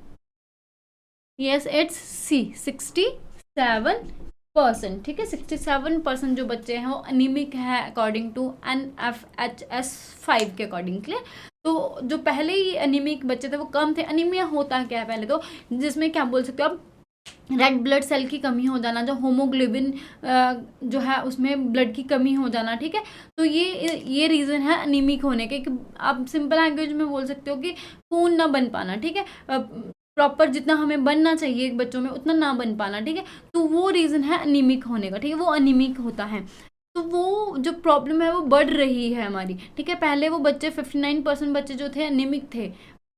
यस, इट्स सी, 67%, ठीक है। 67% जो बच्चे हैं वो अनीमिक है अकॉर्डिंग टू NFHS 5 के अकॉर्डिंग। क्लियर? तो जो पहले ही अनीमिक बच्चे थे वो कम थे। अनीमिया होता क्या है पहले तो, जिसमें क्या बोल सकते हो आप, रेड ब्लड सेल की कमी हो जाना, जो होमोग्लोबिन जो है उसमें ब्लड की कमी हो जाना, ठीक है। तो ये रीज़न है अनीमिक होने के, कि आप सिंपल लैंग्वेज में बोल सकते हो कि खून ना बन पाना, ठीक है, प्रॉपर जितना हमें बनना चाहिए बच्चों में उतना ना बन पाना, ठीक है। तो वो रीज़न है अनीमिक होने का, ठीक है, वो अनीमिक होता है। तो वो जो प्रॉब्लम है वो बढ़ रही है हमारी, ठीक है। पहले वो बच्चे 59% बच्चे जो थे अनीमिक थे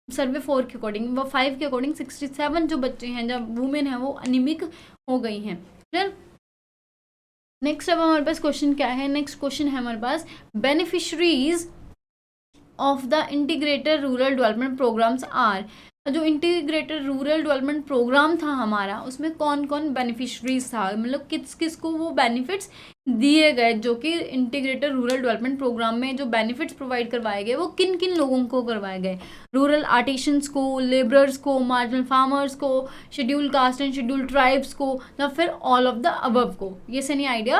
सर्वे 4 के अकॉर्डिंग, वो 5 के अकॉर्डिंग 67 जो बच्चे हैं, जब वुमेन है वो अनीमिक हो गई हैं। क्लियर? नेक्स्ट अब हमारे पास क्वेश्चन क्या है, नेक्स्ट क्वेश्चन है हमारे पास, beneficiaries of the integrated rural development programmes are. जो इंटीग्रेटेड रूरल डेवलपमेंट प्रोग्राम था हमारा, उसमें कौन कौन बेनिफिशरीज था, मतलब किस किस को वो बेनिफिट्स दिए गए, जो कि इंटीग्रेटेड रूरल डेवलपमेंट प्रोग्राम में जो बेनिफिट्स प्रोवाइड करवाए गए वो किन किन लोगों को करवाए गए, रूरल आर्टिशंस को, लेबरर्स को, मार्जिनल फार्मर्स को, schedule caste and schedule tribes को, या फिर ऑल ऑफ द अबव को। ये से नहीं आइडिया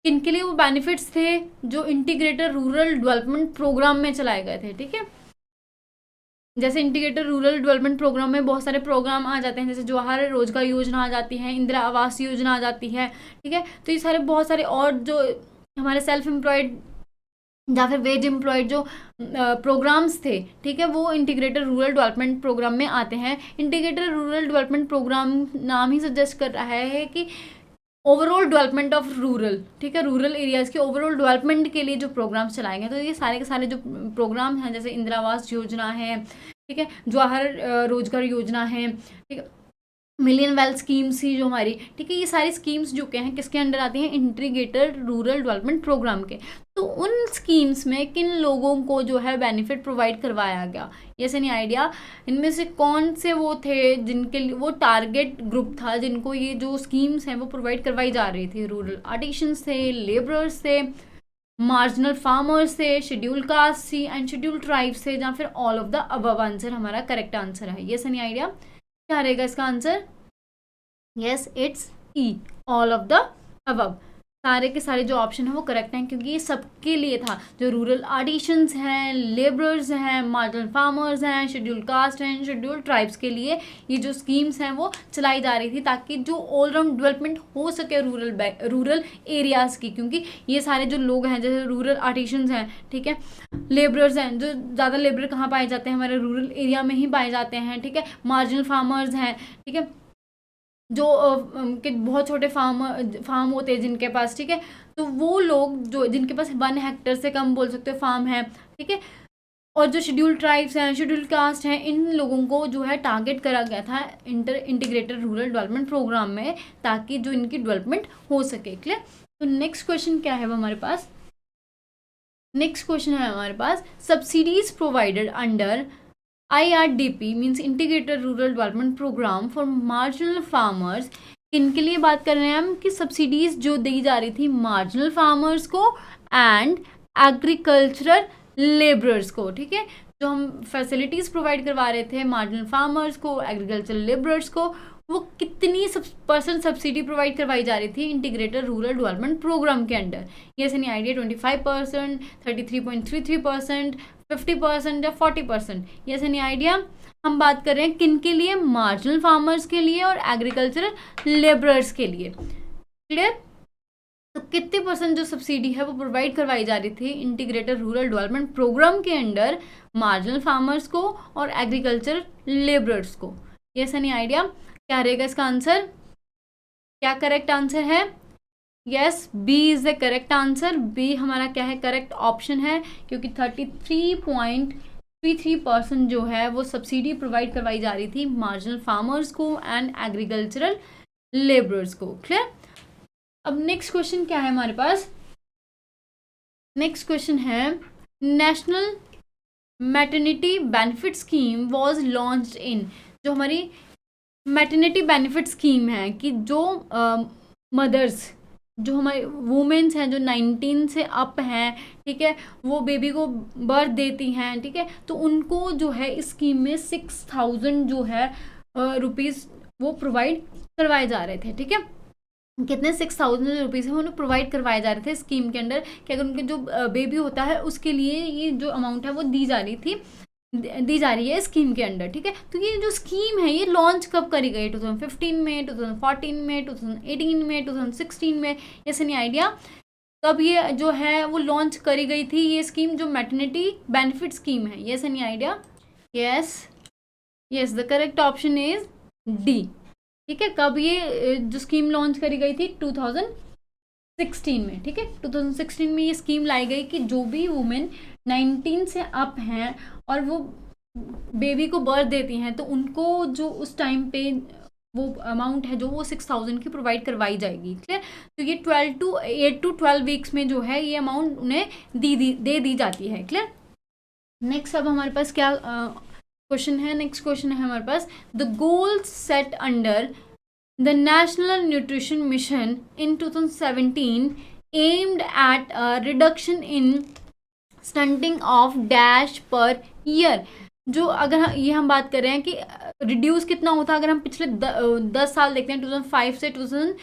किनके लिए वो बेनिफिट्स थे जो इंटीग्रेटेड रूरल डेवलपमेंट प्रोग्राम में चलाए गए थे, ठीक है। जैसे इंटीग्रेटेड रूरल डेवलपमेंट प्रोग्राम में बहुत सारे प्रोग्राम आ जाते हैं, जैसे जवाहर रोजगार योजना आ जाती है, इंदिरा आवास योजना आ जाती है, ठीक है। तो ये सारे बहुत सारे और जो हमारे सेल्फ एम्प्लॉयड या फिर वेज एम्प्लॉयड जो प्रोग्राम्स थे, ठीक है, वो इंटीग्रेटेड रूरल डेवलपमेंट प्रोग्राम में आते हैं। इंटीग्रेटेड रूरल डेवलपमेंट प्रोग्राम नाम ही सजेस्ट कर रहा है कि ओवरऑल डेवलपमेंट ऑफ रूरल, ठीक है, रूरल एरियाज़ के ओवरऑल डेवलपमेंट के लिए जो प्रोग्राम्स चलाए गए। तो ये सारे के सारे जो प्रोग्राम हैं, जैसे इंदिरा आवास योजना है, ठीक है, जवाहर रोजगार योजना है, ठीक है, मिलियन वेल्थ स्कीम्स ही जो हमारी, ठीक है, ये सारी स्कीम्स जो क्या हैं किसके अंडर आती हैं, इंटीग्रेटेड रूरल डेवलपमेंट प्रोग्राम के। तो उन स्कीम्स में किन लोगों को जो है बेनिफिट प्रोवाइड करवाया गया, ये से नहीं आइडिया, इनमें से कौन से वो थे जिनके लिए वो टारगेट ग्रुप था, जिनको ये जो स्कीम्स हैं वो प्रोवाइड करवाई जा रही थी। रूरल आर्टिशंस थे, लेबरर्स थे, मार्जिनल फार्मर्स थे, शेड्यूल कास्ट थी एंड शेड्यूल ट्राइब्स थे, या फिर all of the above answer हमारा करेक्ट आंसर है। ये से नहीं आइडिया क्या रहेगा इसका answer? Yes, it's E, all of the above. सारे के सारे जो ऑप्शन है वो करेक्ट हैं, क्योंकि ये सबके लिए था, जो रूरल आर्टिशंस हैं, लेबरर्स हैं, मार्जिनल फार्मर्स हैं, शेड्यूल कास्ट हैं, शेड्यूल ट्राइब्स के लिए ये जो स्कीम्स हैं वो चलाई जा रही थी, ताकि जो ऑलराउंड डेवलपमेंट हो सके रूरल एरियाज़ की। क्योंकि ये सारे जो लोग हैं, जैसे रूरल आर्टिशंस हैं, ठीक है, लेबरर्स हैं, जो ज़्यादा लेबर कहाँ पाए जाते हैं, हमारे रूरल एरिया में ही पाए जाते हैं, ठीक है, मार्जिनल फार्मर्स हैं, ठीक है, जो कि बहुत छोटे फार्म होते हैं जिनके पास, ठीक है, तो वो लोग जो जिनके पास 1 हेक्टेयर से कम बोल सकते हो फार्म है, ठीक है, और जो शेड्यूल ट्राइब्स हैं, शेड्यूल कास्ट हैं, इन लोगों को जो है टारगेट करा गया था इंटीग्रेटेड रूरल डेवलपमेंट प्रोग्राम में, ताकि जो इनकी डेवलपमेंट हो सके। क्लियर? तो नेक्स्ट क्वेश्चन क्या है हमारे पास, नेक्स्ट क्वेश्चन है हमारे पास, subsidies provided under IRDP means integrated rural development programme for marginal farmers. इनके लिए बात कर रहे हैं हम कि सब्सिडीज जो दी जा रही थी मार्जिनल फार्मर्स को एंड एग्रीकल्चरल लेबरर्स को, ठीक है, जो हम फैसिलिटीज़ प्रोवाइड करवा रहे थे मार्जिनल फार्मर्स को, एग्रीकल्चरल लेबरर्स को, वो कितनी परसेंट सब्सिडी प्रोवाइड करवाई जा रही थी इंटीग्रेटेड रूरल डेवलपमेंट प्रोग्राम के अंडर? Yes any idea? 25%, 33.33%, 50% या 40%? Yes any idea? हम बात कर रहे हैं किन के लिए? मार्जिनल फार्मर्स के लिए और एग्रीकल्चरल लेबरर्स के लिए। क्लियर? तो कितने परसेंट जो सब्सिडी है वो प्रोवाइड करवाई जा रही थी इंटीग्रेटेड रूरल डेवलपमेंट प्रोग्राम के अंडर मार्जिनल फार्मर्स को और एग्रीकल्चर लेबरर्स को? Yes any idea? क्या रहेगा इसका आंसर? क्या करेक्ट आंसर है? Yes, B is the correct answer. B हमारा क्या है? करेक्ट ऑप्शन है, क्योंकि 33.33% जो है वो सब्सिडी प्रोवाइड करवाई जा रही थी मार्जिनल फार्मर्स को एंड एग्रीकल्चरल लेबरर्स को। क्लियर? अब नेक्स्ट क्वेश्चन क्या है हमारे पास? नेक्स्ट क्वेश्चन है, national maternity benefit scheme was launched in. जो हमारी मैटरनिटी बेनिफिट स्कीम है कि जो मदर्स, जो हमारे वुमेन्स हैं जो 19 से अप हैं, ठीक है, वो बेबी को बर्थ देती हैं, ठीक है, तो उनको जो है इस स्कीम में 6000 जो है रुपीज़ वो प्रोवाइड करवाए जा रहे थे। ठीक है, कितने? 6000 रुपीज़ है उन्हें प्रोवाइड करवाए जा रहे थे स्कीम के अंडर, कि अगर उनके जो बेबी होता है उसके लिए ये जो अमाउंट है वो दी जा रही है स्कीम के अंडर। ठीक है, तो ये जो स्कीम है ये लॉन्च कब करी गई? 2015 में, 2014 में, 2018 में, 2016 में? Yes any idea? कब ये जो है वो लॉन्च करी गई थी ये स्कीम, जो मैटरनिटी बेनिफिट स्कीम है? Yes any idea? Yes, yes, the correct option is D. ठीक है, कब ये जो स्कीम लॉन्च करी गई थी? 2016 में। ठीक है, 2016 में ये स्कीम लाई गई कि जो भी वुमेन 19 से अप हैं और वो बेबी को बर्थ देती हैं तो उनको जो उस टाइम पे वो अमाउंट है जो वो 6000 की प्रोवाइड करवाई जाएगी। ठीक है, तो ये 8 to 12 वीक्स में जो है ये अमाउंट उन्हें दे दी जाती है। क्लियर? नेक्स्ट अब हमारे पास क्या क्वेश्चन है? नेक्स्ट क्वेश्चन है हमारे पास, the goals set under the national nutrition mission in 2017 aimed at a reduction in stunting of dash per year. जो अगर ये हम बात कर रहे हैं कि रिड्यूस कितना होता है, अगर हम पिछले 10 साल देखते हैं 2005 से 2000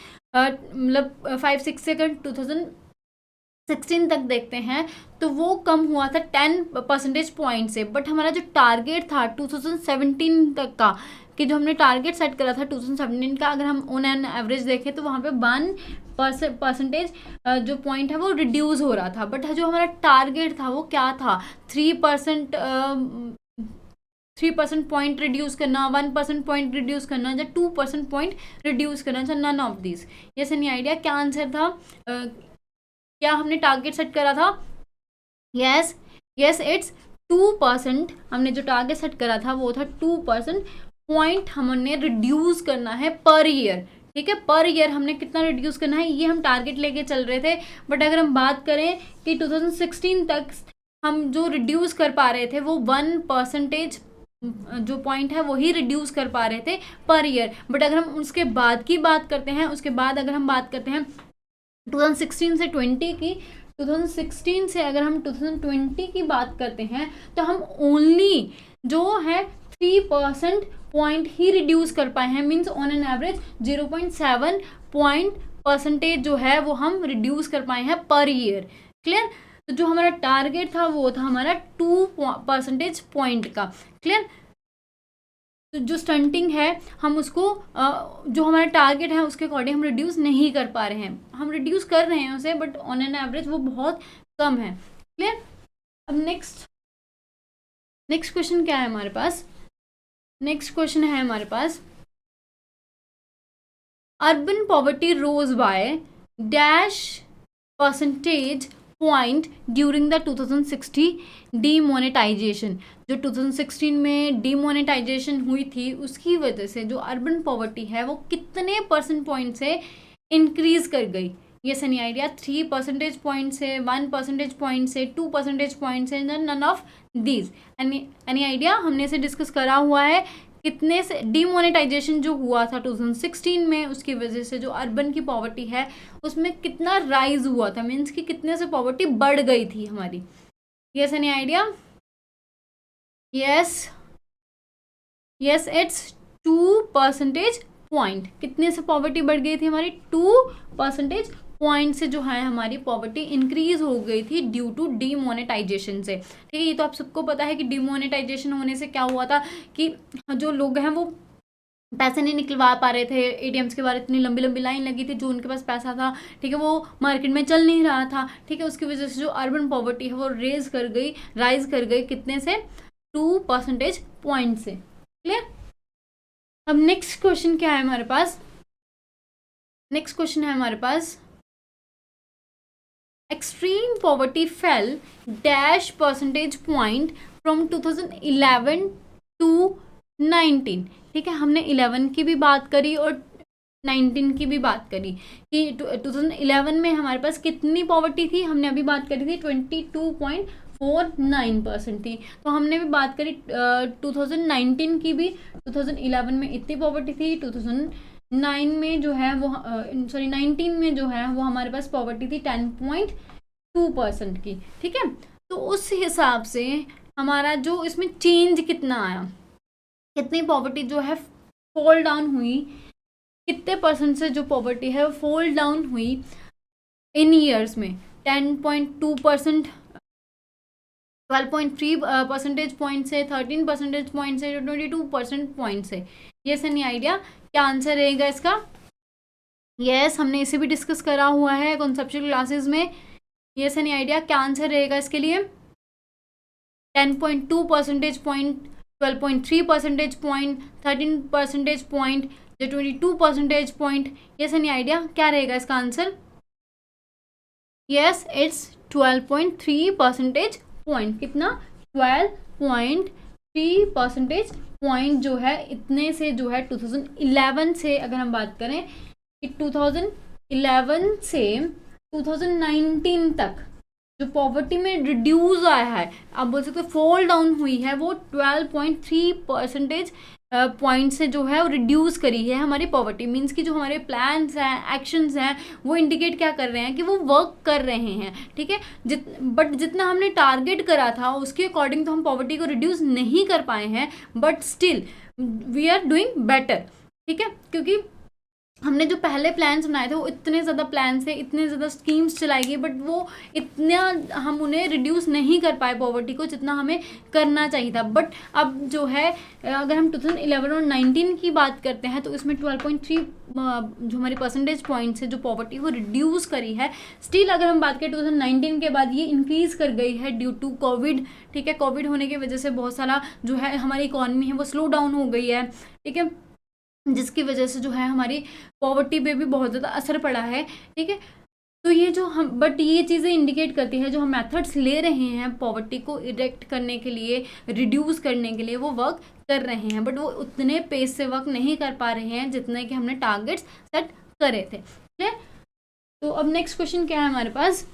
मतलब 5-6 से अगर 2016 तक देखते हैं तो वो कम हुआ था 10 परसेंटेज पॉइंट से। बट हमारा जो टारगेट था 2017 तक का, कि जो हमने टारगेट सेट करा था 2017 का, अगर हम ऑन एन एवरेज देखें तो वहाँ पे 1 परसेंटेज जो पॉइंट है वो रिड्यूस हो रहा था। बट जो हमारा टारगेट था वो क्या था? 3% पॉइंट रिड्यूस करना, 1% पॉइंट रिड्यूस करना, या 2% पॉइंट रिड्यूस करना, या none of this? Yes any idea? क्या आंसर था? क्या हमने टारगेट सेट करा था? Yes, yes, it's 2%। हमने जो टारगेट सेट करा था वो था 2% पॉइंट हमने रिड्यूस करना है पर ईयर। ठीक है, पर ईयर हमने कितना रिड्यूस करना है ये हम टारगेट लेके चल रहे थे। बट अगर हम बात करें कि 2016 तक हम जो रिड्यूस कर पा रहे थे वो 1 परसेंटेज जो पॉइंट है वही रिड्यूस कर पा रहे थे पर ईयर। बट अगर हम उसके बाद की बात करते हैं, उसके बाद अगर हम बात करते हैं 2016 से 20 की, 2016 से अगर हम 2020 की बात करते हैं तो हम ओनली जो है 3% पॉइंट ही रिड्यूस कर पाए हैं। Means on an average 0.7 point percentage जो है वो हम रिड्यूस कर पाए हैं पर ईयर। क्लियर? तो जो हमारा टारगेट था वो था हमारा 2 परसेंटेज पॉइंट का। क्लियर? तो जो स्टंटिंग है हम उसको जो हमारा टारगेट है उसके अकॉर्डिंग हम रिड्यूस नहीं कर पा रहे हैं। हम रिड्यूस कर रहे हैं उसे, बट ऑन एन एवरेज वो बहुत कम है। क्लियर? अब नेक्स्ट क्वेश्चन क्या है हमारे पास? नेक्स्ट क्वेश्चन है हमारे पास, urban poverty rose by dash percentage point during the 2060 demonetisation. जो 2016 में डीमोनेटाइजेशन हुई थी उसकी वजह से जो अर्बन पॉवर्टी है वो कितने परसेंट पॉइंट से इंक्रीज कर गई? Yes any idea? 3 percentage point से, 1 परसेंटेज पॉइंट से, 2 परसेंटेज पॉइंट से, none of these? Any idea? हमने इसे डिस्कस करा हुआ है। कितने से डीमोनेटाइजेशन जो हुआ था 2016 में, उसकी वजह से जो अर्बन की पॉवर्टी है उसमें कितना राइज हुआ था, मीन्स कि कितने से पॉवर्टी बढ़ गई थी हमारी? Yes any idea? Yes, yes, it's 2 percentage point, कितने से पॉवर्टी बढ़ गई थी हमारी, 2% पॉइंट से जो है हमारी पॉवर्टी इंक्रीज हो गई थी ड्यू टू डीमोनेटाइजेशन से। ठीक है, ये तो आप सबको पता है कि डीमोनेटाइजेशन होने से क्या हुआ था कि जो लोग हैं वो पैसे नहीं निकलवा पा रहे थे, एटीएम्स के बाहर इतनी लंबी लंबी लाइन लगी थी, जो उनके पास पैसा था, ठीक है, वो मार्केट में चल नहीं रहा था। ठीक है, उसकी वजह से जो अर्बन पॉवर्टी है वो राइज कर गई कितने से, 2% से। क्लियर। अब नेक्स्ट क्वेश्चन क्या है हमारे पास, नेक्स्ट क्वेश्चन है हमारे पास, extreme poverty fell dash percentage point from 2011 to 19। ठीक है, हमने 11 की भी बात करी और 19 की भी बात करी कि 2011 में हमारे पास कितनी पॉवर्टी थी, हमने अभी बात करी थी 22.49% थी। तो हमने भी बात करी 2019 की भी, 2011 में इतनी पॉवर्टी थी, 2009 में जो है वो 19 में जो है वो हमारे पास पॉवर्टी थी 10.2% की। ठीक है, तो उस हिसाब से हमारा जो इसमें चेंज कितना आया, कितनी पॉवर्टी जो है फॉल डाउन हुई, कितने परसेंट से जो पॉवर्टी है फॉल डाउन हुई इन ईयर्स में, 10.2%, 12.3 परसेंटेज पॉइंट से, 13 परसेंटेज पॉइंट से, 22% पॉइंट से। ये सनी आइडिया, क्या आंसर रहेगा इसका? यस, हमने इसे भी डिस्कस करा हुआ है कॉन्सेप्चुअल क्लासेस में। ये सनी आइडिया, क्या आंसर रहेगा इसके लिए? 10.2 percentage point, 12.3 percentage point, 13 percentage point, 22 percentage point. ये सनी आइडिया, क्या रहेगा इसका answer? Yes, it's 12.3 percentage point. कितना? 12.3 परसेंटेज पॉइंट जो है, इतने से जो है 2011 से अगर हम बात करें कि 2011 से 2019 तक जो पॉवर्टी में रिड्यूस आया है, आप बोल सकते हो फॉल डाउन हुई है, वो 12.3 परसेंटेज पॉइंट से जो है वो रिड्यूस करी है हमारी पॉवर्टी। मीन्स कि जो हमारे प्लान्स हैं, एक्शंस हैं, वो इंडिकेट क्या कर रहे हैं कि वो वर्क कर रहे हैं। ठीक है, बट जितना हमने टारगेट करा था उसके अकॉर्डिंग तो हम पॉवर्टी को रिड्यूस नहीं कर पाए हैं, but still we are doing better. ठीक है, क्योंकि हमने जो पहले प्लान्स बनाए थे वो इतने ज़्यादा प्लान्स थे, इतने ज़्यादा स्कीम्स चलाई गई, बट वो इतना हम उन्हें रिड्यूस नहीं कर पाए पॉवर्टी को जितना हमें करना चाहिए था। बट अब जो है अगर हम 2011 और 19 की बात करते हैं तो इसमें 12.3 जो हमारी परसेंटेज पॉइंट से जो पॉवर्टी वो रिड्यूस करी है। स्टिल अगर हम बात करें 2019 के बाद ये इंक्रीज़ कर गई है ड्यू टू कोविड। ठीक है, कोविड होने की वजह से बहुत सारा जो है हमारी इकॉनमी है वो स्लो डाउन हो गई है। ठीक है, जिसकी वजह से जो है हमारी पॉवर्टी पे भी बहुत ज़्यादा असर पड़ा है। ठीक है, तो ये जो हम बट ये चीज़ें इंडिकेट करती है जो हम मेथड्स ले रहे हैं पॉवर्टी को इरेक्ट करने के लिए, रिड्यूस करने के लिए, वो वर्क कर रहे हैं, बट वो उतने पेस से वर्क नहीं कर पा रहे हैं जितने कि हमने टारगेट्स सेट करे थे। ठीक है, तो अब नेक्स्ट क्वेश्चन क्या है हमारे पास?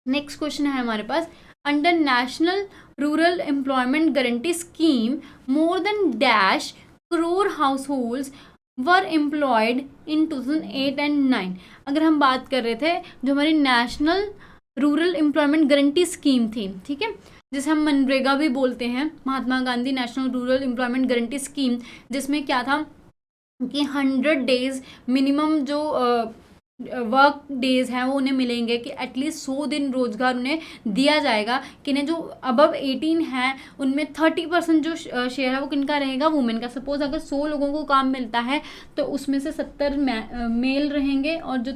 नेक्स्ट क्वेश्चन है हमारे पास, under national rural employment guarantee scheme more than dash crore households were employed in 2008 and 9। अगर हम बात कर रहे थे जो हमारी national rural employment guarantee scheme थी, ठीक है, जिसे हम मनरेगा भी बोलते हैं, Mahatma Gandhi national rural employment guarantee scheme, जिसमें क्या था कि 100 डेज मिनिमम जो वर्क डेज हैं वो उन्हें मिलेंगे, कि एटलीस्ट 100 दिन रोजगार उन्हें दिया जाएगा, कि ने जो अबव 18 हैं उनमें 30% जो शेयर है वो किनका रहेगा? वुमेन का। सपोज अगर 100 लोगों को काम मिलता है तो उसमें से 70 मेल रहेंगे और जो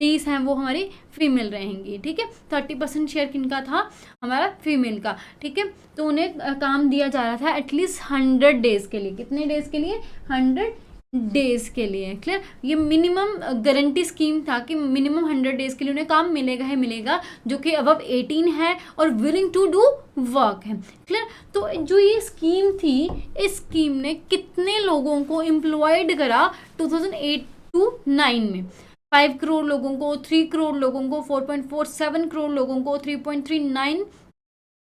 30 हैं वो हमारी फीमेल रहेंगी। ठीक है, 30% शेयर किनका था? हमारा फीमेल का। ठीक है, तो उन्हें काम दिया जा रहा था एटलीस्ट 100 डेज के लिए। कितने डेज के लिए? 100 डेज के लिए। क्लियर, ये मिनिमम गारंटी स्कीम था कि मिनिमम 100 डेज के लिए उन्हें काम मिलेगा ही मिलेगा, जो कि अबव 18 है और विलिंग टू डू वर्क है। क्लियर, तो जो ये स्कीम थी, इस स्कीम ने कितने लोगों को एम्प्लॉयड करा 2008 to 9 में? 5 करोड़ लोगों को, 3 करोड़ लोगों को, 4.47 करोड़ लोगों को, 3.39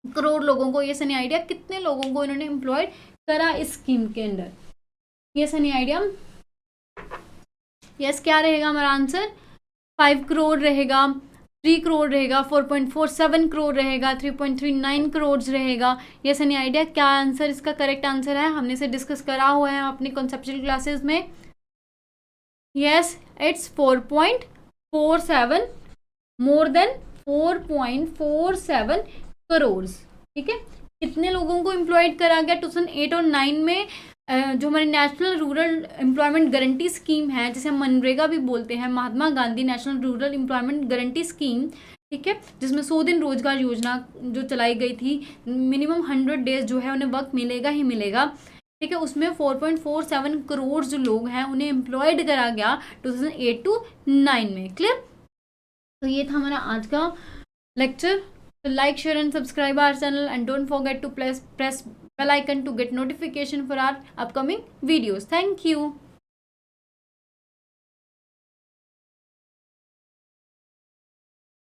करोड़ लोगों को। ये सनी आइडिया, कितने लोगों को इन्होंने एम्प्लॉयड करा इस स्कीम के अंदर? ये सनी आइडिया। यस, क्या रहेगा हमारा आंसर? 5 करोड़ रहेगा, 3 करोड़ रहेगा, 4.47 करोड़ रहेगा, 3.39 करोड़ रहेगा। यस एनी आइडिया क्या आंसर इसका करेक्ट आंसर है? हमने इसे डिस्कस करा हुआ है अपनी कॉन्सेप्चुअल क्लासेस में। Yes, it's 4.47, more than 4.47 crore. ठीक है, कितने लोगों को एम्प्लॉयड करा गया 2008 और 9 में? जो हमारी national rural employment guarantee scheme है, जिसे हम मनरेगा भी बोलते हैं, Mahatma Gandhi national rural employment guarantee scheme, ठीक है, जिसमें 100 दिन रोजगार योजना जो चलाई गई थी, मिनिमम 100 डेज जो है उन्हें वक्त मिलेगा ही मिलेगा। ठीक है, उसमें 4.47 करोड़ जो लोग हैं उन्हें एम्प्लॉयड करा गया 2008 to 9 में। क्लियर? तो ये था हमारा आज का lecture. So like, share and subscribe our channel and don't forget to press bell icon to get notification for our upcoming videos. Thank you.